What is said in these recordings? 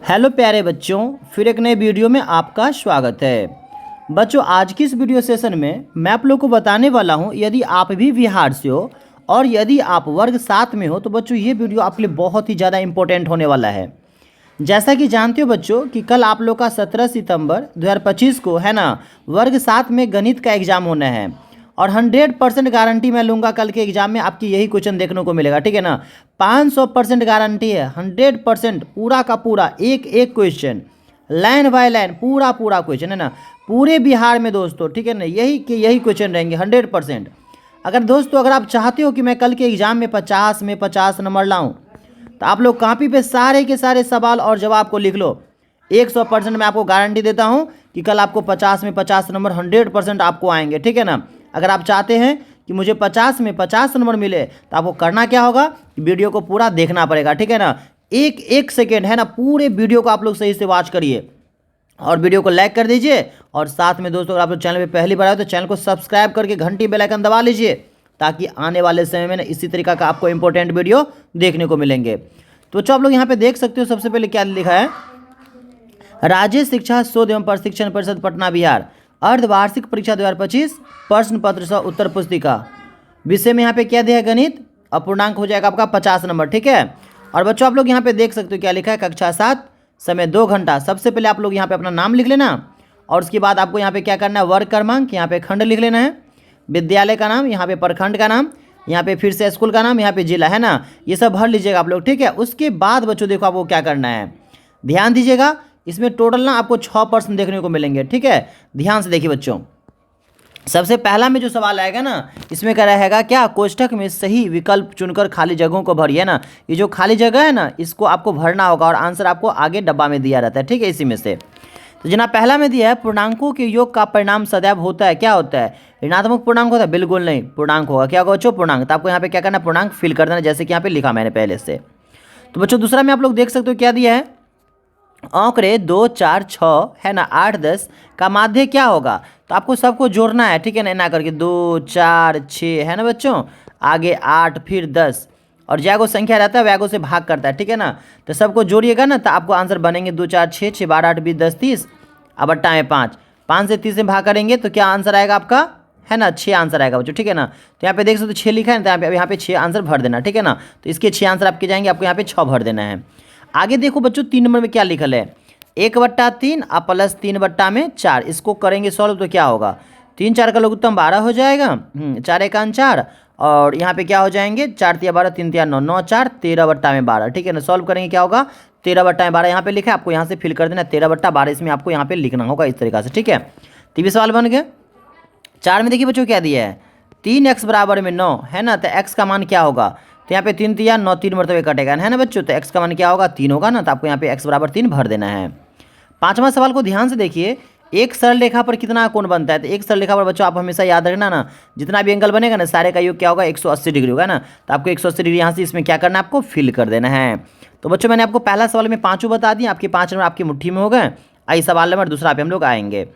Hello प्यारे बच्चों, फिर एक नए वीडियो में आपका स्वागत है। बच्चों, आज की इस वीडियो सेशन में मैं आप लोग को बताने वाला हूं, यदि आप भी बिहार से हो और यदि आप वर्ग 7 में हो तो बच्चों ये वीडियो आपके लिए बहुत ही ज़्यादा इंपॉर्टेंट होने वाला है। जैसा कि जानते हो बच्चों कि कल आप लोग का 17 सितंबर 2025 को है ना वर्ग 7 में गणित का एग्ज़ाम होना है और 100% गारंटी मैं लूँगा कल के एग्जाम में आपकी यही क्वेश्चन देखने को मिलेगा। ठीक है ना, 500% गारंटी है, 100% पूरा का पूरा एक एक क्वेश्चन लाइन बाय लाइन पूरा क्वेश्चन है ना पूरे बिहार में दोस्तों। ठीक है ना, यही क्वेश्चन रहेंगे 100%। अगर आप चाहते हो कि मैं कल के एग्ज़ाम में 50 नंबर लाऊँ तो आप लोग कॉपी पे सारे के सारे सवाल और जवाब को लिख लो। 100% मैं आपको गारंटी देता हूँ कि कल आपको 50 में 50 नंबर 100% आपको आएंगे। ठीक है ना, अगर आप चाहते हैं कि मुझे 50 में 50 नंबर मिले तो आपको करना क्या होगा, वीडियो को पूरा देखना पड़ेगा। ठीक है ना, एक एक सेकेंड है ना पूरे वीडियो को आप लोग सही से वॉच करिए और वीडियो को लाइक कर दीजिए। और साथ में दोस्तों, अगर आप लोग चैनल पे पहली बार आए तो चैनल को सब्सक्राइब करके घंटी बेल आइकन दबा लीजिए ताकि आने वाले समय में ना इसी तरीका का आपको इंपॉर्टेंट वीडियो देखने को मिलेंगे। तो बच्चों, आप लोग यहाँ पे देख सकते हो सबसे पहले क्या लिखा है, राज्य शिक्षा शोध एवं प्रशिक्षण परिषद पटना बिहार अर्धवार्षिक परीक्षा 2025 प्रश्न पत्र सह उत्तर पुस्तिका। विषय में यहाँ पे क्या दिया है, गणित। अपूर्णांक हो जाएगा आपका 50 नंबर। ठीक है, और बच्चों आप लोग यहाँ पे देख सकते हो क्या लिखा है, कक्षा 7 समय 2 घंटा। सबसे पहले आप लोग यहाँ पे अपना नाम लिख लेना और उसके बाद आपको यहाँ पे क्या करना है, वर्ग क्रमांक, यहाँ पे खंड लिख लेना है, विद्यालय का नाम, यहाँ पे प्रखंड का नाम, यहाँ पे फिर से स्कूल का नाम, यहाँ पे जिला है ना, ये सब भर लीजिएगा आप लोग। ठीक है, उसके बाद बच्चों देखो आपको क्या करना है, ध्यान दीजिएगा। इसमें टोटल ना आपको 6 प्रश्न देखने को मिलेंगे। ठीक है, ध्यान से देखिए बच्चों। सबसे पहला में जो सवाल आएगा ना, इसमें क्या रहेगा, क्या कोष्ठक में सही विकल्प चुनकर खाली जगहों को भरिए ना। ये जो खाली जगह है ना इसको आपको भरना होगा और आंसर आपको आगे डब्बा में दिया रहता है। ठीक है, इसी में से तो जनाब पहला में दिया है, पूर्णांकों के योग का परिणाम सदैव होता है, क्या होता है, ऋणात्मक पूर्णांक होता है। बिल्कुल नहीं, पूर्णांक होगा। क्या होगा बच्चों, पूर्णांक। तो आपको यहाँ पे क्या करना है, पूर्णांक फिल कर देना जैसे कि यहाँ पे लिखा मैंने पहले से। तो बच्चों दूसरा में आप लोग देख सकते हो क्या दिया है, आंकड़े 2, 4, 6 है ना 8, 10 का माध्य क्या होगा। तो आपको सबको जोड़ना है। ठीक है ना करके 2, 4, 6 है ना बच्चों, आगे 8 फिर 10 और जैगो संख्या रहता है वैगो से भाग करता है। ठीक है ना, तो सबको जोड़िएगा ना तो आपको आंसर बनेंगे 2, 4, 6, 6, 12, 8, 20, 10, 30 अब बट्टा में 5, 5 से 30 में भाग करेंगे तो क्या आंसर आएगा आपका, है ना 6 आंसर आएगा बच्चों। ठीक है ना, तो यहाँ पे देख सकते हो 6 लिखा है तो यहाँ पे 6 आंसर भर देना। ठीक है ना, तो इसके 6 आंसर आपके जाएंगे, आपको यहाँ पे 6 भर देना है। आगे देखो बच्चों 3 नंबर में क्या लिखल है, 1/3 और प्लस 3/4। इसको करेंगे सॉल्व तो क्या होगा, 3, 4 का लघुत्तम 12 हो जाएगा, 4 एकान 4 और यहाँ पे क्या हो जाएंगे, 4 तिया 12, 3 तिया 9, 9 4 13/12। ठीक है ना, सॉल्व करेंगे क्या होगा, 13/12 यहाँ पे लिखा है, आपको यहाँ से फिल कर देना 13/12 इसमें आपको यहाँ पे लिखना होगा इस तरीका से। ठीक है, तो ये सवाल बन गया। 4 में देखिए बच्चों क्या दिया है, 3x बराबर में 9 है ना, तो x का मान क्या होगा, तो यहाँ पे 3 तिया 9, 3 मरतबे कटेगा है ना बच्चों, तो x का मान क्या होगा, 3 होगा ना, तो आपको यहाँ पे x बराबर 3 भर देना है। 5वां सवाल को ध्यान से देखिए, एक सरल रेखा पर कितना कोण बनता है। तो एक सरल रेखा पर बच्चों आप हमेशा याद रखना ना, जितना भी एंगल बनेगा ना सारे का योग क्या होगा, 180 डिग्री होगा ना, तो आपको 180 डिग्री यहाँ से इसमें क्या करना है, आपको फिल कर देना है। तो बच्चों मैंने आपको पहला सवाल में 5 बता दिए, आपके 5 नंबर आपकी मुट्ठी में हो गए। आई सवाल नंबर दूसरा पे हम लोग आएंगे।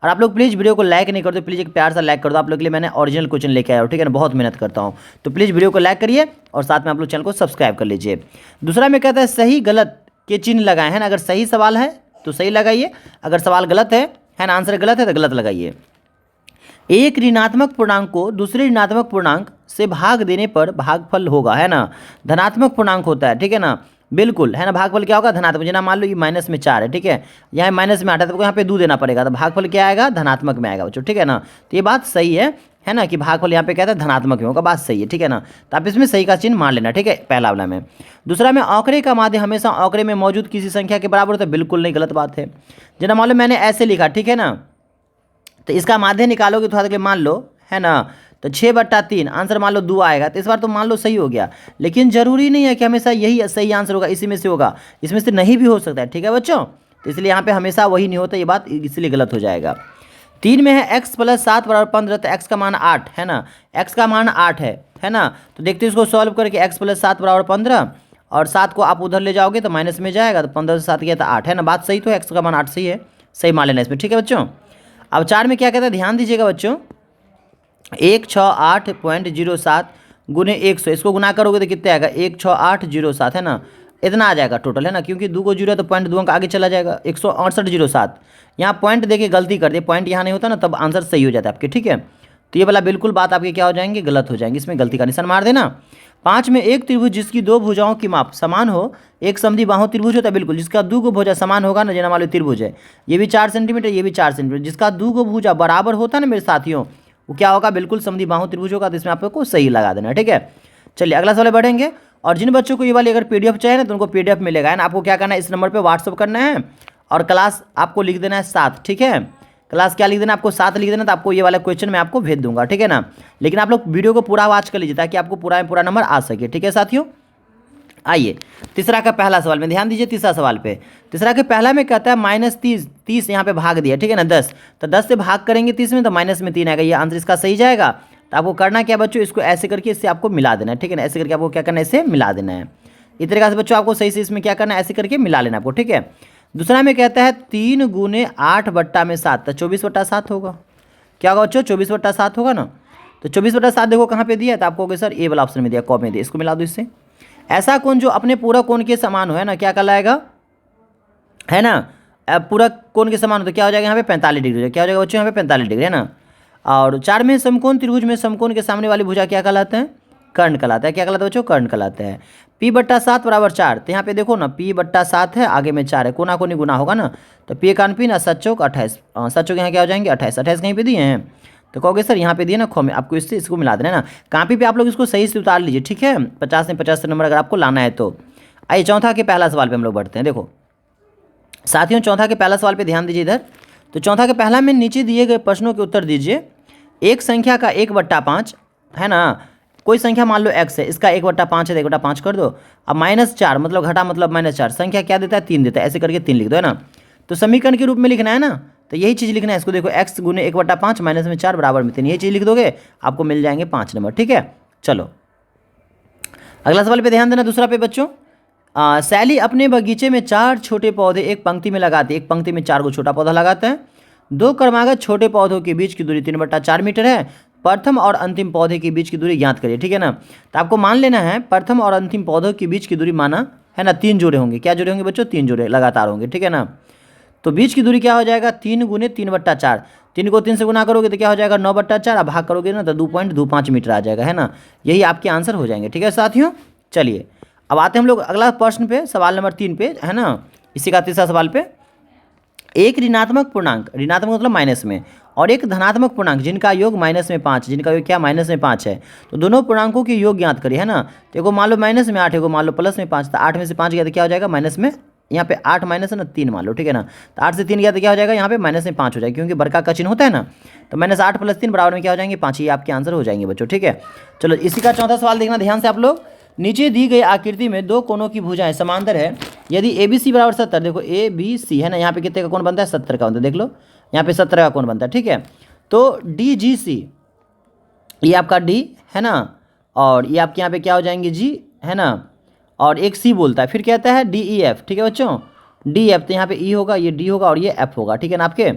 और आप लोग प्लीज़ वीडियो को लाइक नहीं करते, प्लीज़ एक प्यार सा लाइक कर दो। आप लोग के लिए मैंने ओरिजिनल क्वेश्चन लेके आया हूँ। ठीक है ना, बहुत मेहनत करता हूँ, तो प्लीज़ वीडियो को लाइक करिए और साथ में आप लोग चैनल को सब्सक्राइब कर लीजिए। दूसरा में कहता है सही गलत के चिन्ह लगाए हैं ना, अगर सही सवाल है तो सही लगाइए, अगर सवाल गलत है ना, आंसर गलत है तो गलत लगाइए। एक ऋणात्मक पूर्णांक को दूसरे ऋणात्मक पूर्णांक से भाग देने पर भागफल होगा, है ना, धनात्मक पूर्णांक होता है। ठीक है ना, बिल्कुल है ना, भागफल क्या होगा, धनात्मक। जना मान लो ये माइनस में 4 है, ठीक है, यहाँ माइनस में 8 है तो यहाँ पे 2 देना पड़ेगा, तो भागफल क्या आएगा, धनात्मक में आएगा बच्चों। ठीक है ना, तो ये बात सही है ना, कि भागफल यहाँ पे कहता है धनात्मक में होगा, बात सही है। ठीक है ना, तो आप इसमें सही का चिन्ह मान लेना। ठीक है, पहला वाला में। दूसरा में आंकड़े का माध्य हमेशा आंकड़े में मौजूद किसी संख्या के बराबर होता है, बिल्कुल नहीं, गलत बात है। जना मान लो मैंने ऐसे लिखा, ठीक है ना, तो इसका माध्य निकालोगे थोड़ा देर मान लो, है ना, तो 6/3 आंसर मान लो 2 आएगा, तो इस बार तो मान लो सही हो गया, लेकिन जरूरी नहीं है कि हमेशा यही सही आंसर होगा, इसी में से होगा, इसमें से नहीं भी हो सकता है। ठीक है बच्चों, तो इसलिए यहाँ पे हमेशा वही नहीं होता, ये बात इसलिए गलत हो जाएगा। 3 में है x + 7 = 15, तो x का मान 8 है ना, x का मान 8 है ना, तो देखते हैं इसको सॉल्व करके, x + 7 = 15 और 7 को आप उधर ले जाओगे तो माइनस में जाएगा, तो 15 से 7 गया तो 8 है ना, बात सही तो x का मान 8 सही है, सही मान लेना इसमें। ठीक है बच्चों, अब 4 में क्या कहता है, ध्यान दीजिएगा बच्चों, 168.07 गुने 100, इसको गुना करोगे तो कितने आएगा, 16807 है ना, इतना आ जाएगा टोटल, है ना, क्योंकि 2 को जीरो है तो पॉइंट 2 अंक आगे चला जाएगा, 168.07। यहाँ पॉइंट देखिए गलती कर दिए, पॉइंट यहाँ नहीं होता ना तब आंसर सही हो जाता है आपके, ठीक है। तो ये वाला बिल्कुल बात आपकी क्या हो जाएंगे, गलत हो जाएंगे, इसमें गलती का निशान मार देना। 5 में एक त्रिभुज जिसकी दो भुजाओं की माप समान हो, एक समद्वि बाहु त्रिभुज होता है बिल्कुल, जिसका दो को भुजा समान होगा ना, जना मान लो त्रिभुज है, ये भी 4 सेंटीमीटर, ये भी 4 सेंटीमीटर, जिसका दो को भुजा बराबर होता है ना मेरे साथियों, वो क्या होगा, बिल्कुल समद्वि बाहु त्रिभुज होगा। तो इसमें आपको सही लगा देना, ठीक है। चलिए अगला सवाल बढ़ेंगे। और जिन बच्चों को ये वाली अगर पीडीएफ चाहिए ना तो उनको पीडीएफ मिलेगा, है ना। आपको क्या करना है, इस नंबर पे व्हाट्सअप करना है और क्लास आपको लिख देना है 7, ठीक है। क्लास क्या लिख देना, आपको 7 लिख देना, तो आपको ये वाला क्वेश्चन मैं आपको भेज दूंगा, ठीक है ना। लेकिन आप लोग वीडियो को पूरा वॉच कर लीजिए ताकि आपको पूरा में पूरा नंबर आ सके, ठीक है साथियों। आइए तीसरा का पहला सवाल में ध्यान दीजिए, तीसरा सवाल पे, तीसरा के पहला में कहता है -30, 30 यहाँ पे भाग दिया, ठीक है ना, 10, तो 10 से भाग करेंगे 30 में तो माइनस में 3 आएगा, ये आंसर इसका सही जाएगा। तो आपको करना क्या बच्चों, इसको ऐसे करके इससे आपको मिला देना है, ठीक है ना, ऐसे करके आपको क्या करना है, इसे मिला देना है। इस तरीके से बच्चों आपको सही से इसमें क्या करना है, ऐसे करके मिला लेना आपको, ठीक है। दूसरा में कहता है 3 गुने 8/7, तो 24/7 होगा, क्या होगा बच्चों, 24/7 होगा ना। तो 24/7 देखो कहाँ पे दिया है, तो आपको सर ए वाला ऑप्शन में दिया, कॉम में दिया, इसको मिला दो इससे। ऐसा कोण जो अपने पूरा कोण के समान हो, है ना, क्या कहलाएगा, है ना, पूरा कोण के समान हो तो क्या हो जाएगा, यहाँ पे 45 डिग्री हो जाएगा, क्या हो जाएगा बच्चों, यहाँ पे 45 डिग्री, है ना। और 4 में समकोण त्रिभुज में समकोण के सामने वाली भुजा क्या कहलाते हैं, कर्ण कहलाता है, क्या कहलाता है बच्चों, कर्ण कहलाता है। P/7 = 4, तो यहाँ पे देखो ना P/7 है, आगे में 4 है, कोना कोनी गुना होगा ना, तो P कान P ना 7 चौक 28, 7 चौक यहाँ क्या हो जाएंगे 28, 28 कहीं पे दिए हैं, तो कहोगे सर यहाँ पे दिए ना खो में, आपको इससे इसको मिला देना है ना, कॉपी पे आप लोग इसको सही से उतार लीजिए, ठीक है। 50 में 50 नंबर अगर आपको लाना है तो। आइए चौथा के पहला सवाल पे हम लोग बढ़ते हैं। देखो साथियों चौथा के पहला सवाल पे ध्यान दीजिए इधर। तो चौथा के पहला में नीचे दिए गए प्रश्नों के उत्तर दीजिए। एक संख्या का 1/5, है ना, कोई संख्या मान लो x है, इसका 1/5 है, 1/5 कर दो। अब -4 मतलब घटा मतलब -4, संख्या क्या देता है, 3 देता है, ऐसे करके 3 लिख दो, है ना। तो समीकरण के रूप में लिखना है ना, तो यही चीज़ लिखना है इसको। देखो x गुने 1/5 माइनस में 4 बराबर में 3, यही चीज़ लिख दोगे, आपको मिल जाएंगे 5 नंबर, ठीक है। चलो अगला सवाल पे ध्यान देना, दूसरा पे बच्चों। सैली अपने बगीचे में 4 छोटे पौधे एक पंक्ति में लगाती है, एक पंक्ति में 4 को छोटा पौधा लगाते हैं। 2 क्रमागत छोटे पौधों के बीच की दूरी 3/4 मीटर है। प्रथम और अंतिम पौधे के बीच की दूरी ज्ञात करिए, ठीक है ना। तो आपको मान लेना है प्रथम और अंतिम पौधों के बीच की दूरी माना है ना, 3 जोड़े होंगे, क्या जोड़े होंगे बच्चों, 3 जोड़े लगातार होंगे, ठीक है ना। तो बीच की दूरी क्या हो जाएगा, 3 गुने 3/4, 3 को 3 से गुना करोगे तो क्या हो जाएगा 9/4, अब भाग करोगे ना तो 2.25 मीटर आ जाएगा, है ना। यही आपके आंसर हो जाएंगे, ठीक है साथियों। चलिए अब आते हैं हम लोग अगला प्रश्न पे, सवाल नंबर 3 पे, है ना, इसी का तीसरा सवाल पे। एक ऋणात्मक पूर्णांक, ऋणात्मक मतलब माइनस में, और एक धनात्मक पूर्णांक जिनका योग -5, जिनका योग क्या -5 है, तो दोनों पूर्णांकों के योग ज्ञात करिए, है ना। तो एगो मान लो -8, एगो मान लो +5, तो 8 में से 5 गया तो क्या हो जाएगा माइनस में, यहाँ पे 8 माइनस है ना 3 मान लो, ठीक है ना। तो 8 से 3 गया तो क्या हो जाएगा, यहाँ पे -5 हो जाएगा, क्योंकि बड़का का चिन्ह होता है ना। तो -8 + 3 बराबर में क्या हो जाएंगे 5, ये आपके आंसर हो जाएंगे बच्चों, ठीक है। चलो इसी का चौथा सवाल देखना ध्यान से आप लोग। नीचे दी गई आकृति में 2 कोनों की भुजाएं समांतर है, यदि ABC = 70, देखो ABC है ना, यहाँ पे कितने का कोण बनता है, 70 का बनता है, देख लो यहाँ पे 70 का कोण बनता है, ठीक है। तो DGC, ये आपका D है ना, और ये आपके यहाँ पे क्या हो जाएंगे G, है ना, और एक C बोलता है, फिर कहता है DEF, ठीक है बच्चों, DF, तो यहाँ पे E होगा, ये D होगा और ये F होगा, ठीक है ना आपके।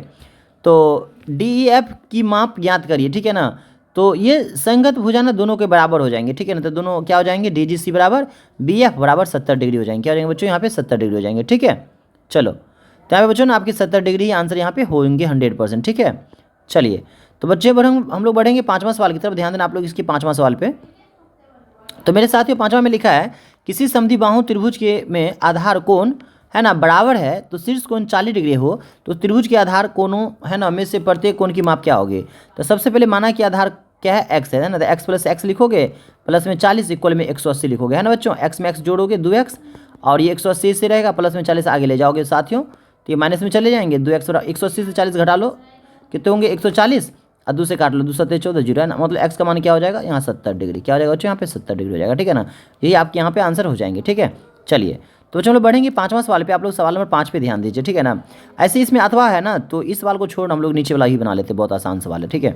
तो DEF की माप ज्ञात करिए, ठीक है ना। तो ये संगत भुजा ना दोनों के बराबर हो जाएंगे, ठीक है ना। तो दोनों क्या हो जाएंगे, DGC = BF = 70 डिग्री हो जाएंगे, क्या हो जाएंगे बच्चों, यहाँ पे 70 डिग्री हो जाएंगे, ठीक है। चलो तो यहाँ पे बच्चों ना आपके 70 डिग्री आंसर यहाँ पे होंगे 100%, ठीक है। चलिए तो बच्चे हम लोग बढ़ेंगे 5वां सवाल की तरफ, ध्यान देना आप लोग इसके 5वां सवाल पे। तो मेरे साथियों 5वां में लिखा है, किसी समद्वि बाहु त्रिभुज के में आधार कोण है ना बराबर है, तो शीर्ष कोण 40 डिग्री हो, तो त्रिभुज के आधार कोणों है ना में से प्रत्येक कोण की माप क्या होगी। तो सबसे पहले माना कि आधार क्या है, x है ना, तो x + x लिखोगे, प्लस में 40 इक्वल में 180 लिखोगे, है ना बच्चों। x में x जोड़ोगे 2x, और ये 180 से रहेगा, प्लस में 40 आगे ले जाओगे साथियों, तो ये माइनस में चले जाएंगे, 2x और 180 से 40 घटा लो, कितने होंगे 140, और 2 से काट लो, 2 7 14 0, है ना, मतलब x का मान क्या हो जाएगा यहाँ 70 डिग्री, क्या हो जाएगा बच्चों यहाँ पे 70 डिग्री हो जाएगा, ठीक है ना। यही आपके यहाँ पे आंसर हो जाएंगे, ठीक है। चलिए तो बच्चों हम लोग बढ़ेंगे 5वां सवाल पे, आप लोग सवाल नंबर 5 पे ध्यान दीजिए, ठीक है ना। ऐसे इसमें अथवा है ना, तो इस सवाल को छोड़ हम लोग नीचे वाला ही बना लेते, बहुत आसान सवाल है, ठीक है।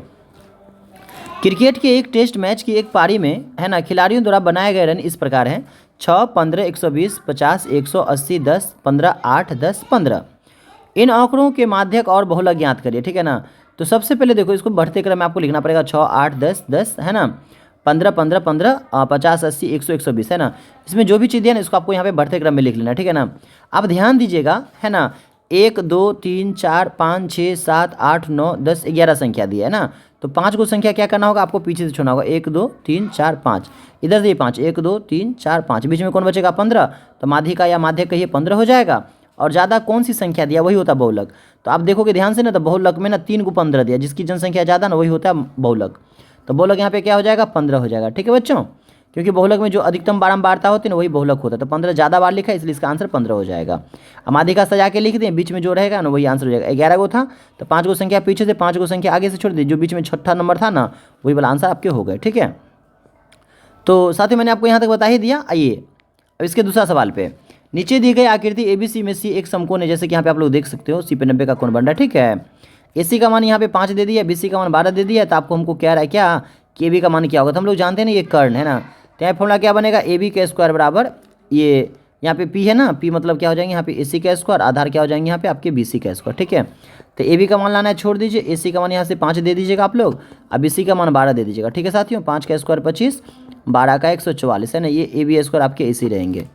क्रिकेट के एक टेस्ट मैच की एक पारी में है ना खिलाड़ियों द्वारा बनाए गए रन इस प्रकार हैं, 6, 15, 120, 50, 180, 10, 15, 8, 10, 15। इन आंकड़ों के माध्यक और बहुलक ज्ञात करिए, ठीक है ना। तो सबसे पहले देखो इसको बढ़ते क्रम में आपको लिखना पड़ेगा, 6, 8, 10, 10, है ना, 15 15 15 50 80 100 120 है ना। इसमें जो भी चीज़ दिया ना इसको आपको यहाँ पे बढ़ते क्रम में लिख लेना, ठीक है ना। अब ध्यान दीजिएगा, है ना, 1 2 3 4 5 6 7 8 9 10 11 संख्या दी है ना। तो 5 को संख्या क्या करना होगा, आपको पीछे से छोड़ना होगा। 1 2 3 4 5, इधर से ये 5, 1 2 3 4 5, बीच में कौन बचेगा 15, तो माध्यिका या माध्यक कहिए 15 हो जाएगा। और ज़्यादा कौन सी संख्या दिया वही होता है बहुलक। तो आप देखोगे ध्यान से ना, तो बहुलक में ना 3 को 15 दिया, जिसकी जनसंख्या ज़्यादा ना वही होता है बहुलक। तो बहुलक यहाँ पे क्या हो जाएगा 15 हो जाएगा, ठीक है बच्चों। क्योंकि बहुलक में जो अधिकतम बारंबारता होती है ना वही बहुलक होता है। तो 15 ज़्यादा बार लिखा है इसलिए इसका आंसर 15 हो जाएगा। अब माध्यिका सजा के लिख दें, बीच में जो रहेगा ना वही आंसर हो जाएगा। 11 को था तो 5 को संख्या पीछे से, 5 को संख्या आगे से छोड़ दी, जो बीच में छठा नंबर था ना वही वाला आंसर आपके हो गए, ठीक है। तो साथ ही मैंने आपको यहाँ तक बता ही दिया। आइए अब इसके दूसरा सवाल पे, नीचे दी गई आकृति ABC में सी एक समकोण है, जैसे कि यहाँ पे आप लोग देख सकते हो सी पे 90 का कोण बन रहा है, ठीक है। AC का मान यहाँ पे 5 दे दिया, BC का मान 12 दे दिया। तो आपको हमको क्या रहा है क्या कि AB का मान क्या होगा, तो हम लोग जानते हैं ना ये कर्ण है ना। तो यहाँ फॉर्मूला क्या बनेगा, AB का स्क्वायर बराबर ये यहाँ पे P है ना, P मतलब क्या हो जाएंगे यहाँ पे AC का स्क्वायर, आधार क्या हो जाएंगे यहाँ पे आपके BC का स्क्वायर, ठीक है। तो AB का मान लाना है, छोड़ दीजिए। AC का मान यहाँ से 5 दे दीजिएगा आप लोग, अब BC का मान 12 दे दीजिएगा, ठीक है साथियों। 5 का स्क्वायर 25, 12 का 144 है ना, ये AB स्क्वायर आपके AC रहेंगे।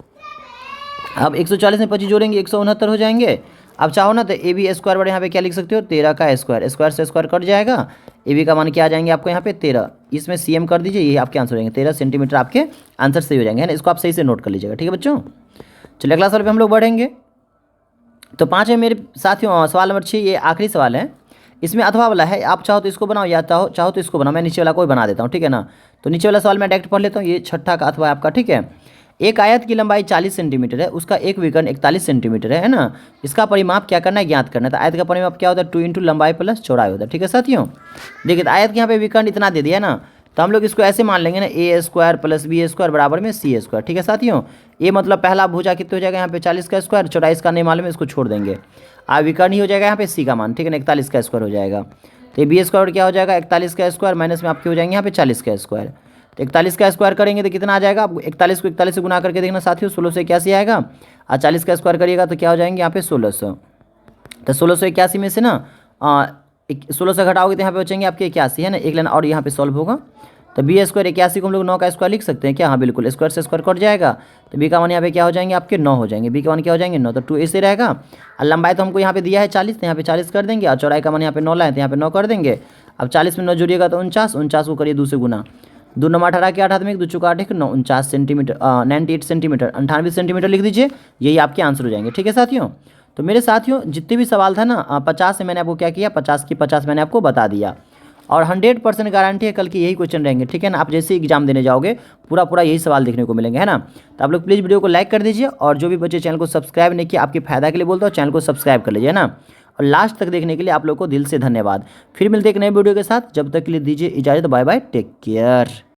अब 140 में 25 जोड़ेंगे 169 हो जाएंगे। अब चाहो ना तो AB स्क्वायर बड़े यहाँ पे क्या लिख सकते हो, 13 का स्क्वायर, स्क्वायर से स्क्वायर कट जाएगा। AB का मान क्या आ जाएंगे आपको यहाँ पे 13, इसमें CM कर दीजिए, ये आपके आंसर हो जाएंगे। 13 सेंटीमीटर आपके आंसर सही हो जाएंगे, है ना। इसको आप सही से नोट कर लीजिएगा, ठीक है बच्चों। चलिए अगला सवाल पे हम लोग बढ़ेंगे। तो 5 है मेरे साथियों, सवाल नंबर 6 ये आखिरी सवाल है। इसमें अथवा वाला है, आप चाहो तो इसको बनाओ या चाहो तो इसको बनाओ। मैं नीचे वाला को ही बना देता हूँ, ठीक है ना। तो नीचे वाला सवाल मैं डायरेक्ट पढ़ लेता हूँ, ये छठा का अथवा है आपका, ठीक है। एक आयत की लंबाई 40 सेंटीमीटर है, उसका एक विकर्ण 41 सेंटीमीटर है ना। इसका परिमाप क्या करना है, ज्ञात करना है। तो आयत का परिमाप क्या होता है, 2 इंटू लंबाई प्लस चौड़ाई होता है, ठीक है साथियों। देखिए तो आयत के यहाँ पे विकर्ण इतना दे दिया ना, तो हम लोग इसको ऐसे मान लेंगे ना, A square plus B square बराबर में C स्क्वायर, ठीक है साथियों। ये मतलब पहला भुजा कितने हो जाएगा यहाँ पे 40 का स्क्वायर, चौड़ाई इसका नहीं मालूम है, इसको छोड़ देंगे। विकर्ण ही हो जाएगा यहाँ पे C का मान, ठीक है ना, 41 का स्क्वायर हो जाएगा। तो B स्क्वायर क्या हो जाएगा 41 का स्क्वायर माइनस में आपके हो जाएंगे यहाँ पे 40 का स्क्वायर। तो 41 का स्क्वायर करेंगे तो कितना आ जाएगा, आप 41 को 41 से गुना करके देखना साथियों, 1681 आएगा। और 40 का स्क्वायर करिएगा तो क्या हो जाएंगे यहाँ पे 1600। तो 1681 में से ना 1600 घटाओगे तो यहाँ पे बचेंगे आपके 81, है ना। एक लाइन और यहाँ पे सॉल्व होगा। तो B स्क्वायर 81 को हम लोग 9 का स्क्वायर लिख सकते हैं क्या, हाँ बिल्कुल, स्क्वायर से स्क्वायर कट जाएगा। तो B का मान यहाँ पे क्या हो जाएंगे आपके 9 हो जाएंगे, B का मान क्या हो जाएंगे 9, तो 2 ऐसे रहेगा। और लंबाई तो हमको यहाँ पे दिया है 40, तो यहाँ पे 40 कर देंगे। और चौड़ाई का मान यहाँ पे 9 लाए तो यहाँ पे 9 कर देंगे। अब 40 में 9 जुड़िएगा तो 49, 49 को करिए 2 से गुना, 2 9 18 के 8 में 2 चौका 8 9, 49 सेंटीमीटर 98 सेंटीमीटर 98 सेंटीमीटर लिख दीजिए, यही आपके आंसर हो जाएंगे, ठीक है साथियों। तो मेरे साथियों जितने भी सवाल था ना 50 से मैंने आपको क्या किया, 50 की 50 मैंने आपको बता दिया। और 100% गारंटी है कल के यही क्वेश्चन रहेंगे, ठीक है ना। आप जैसे एग्जाम देने जाओगे पूरा यही सवाल देखने को मिलेंगे, है ना। तो आप लोग प्लीज़ वीडियो को लाइक कर दीजिए, और जो भी बच्चे चैनल को सब्सक्राइब नहीं किया आपके फायदा के लिए बोलता हूँ, चैनल को सब्सक्राइब कर लीजिए, है ना। और लास्ट तक देखने के लिए आप लोग को दिल से धन्यवाद। फिर मिलते एक नए वीडियो के साथ, जब तक के लिए दीजिए इजाज़त, बाय बाय, टेक केयर।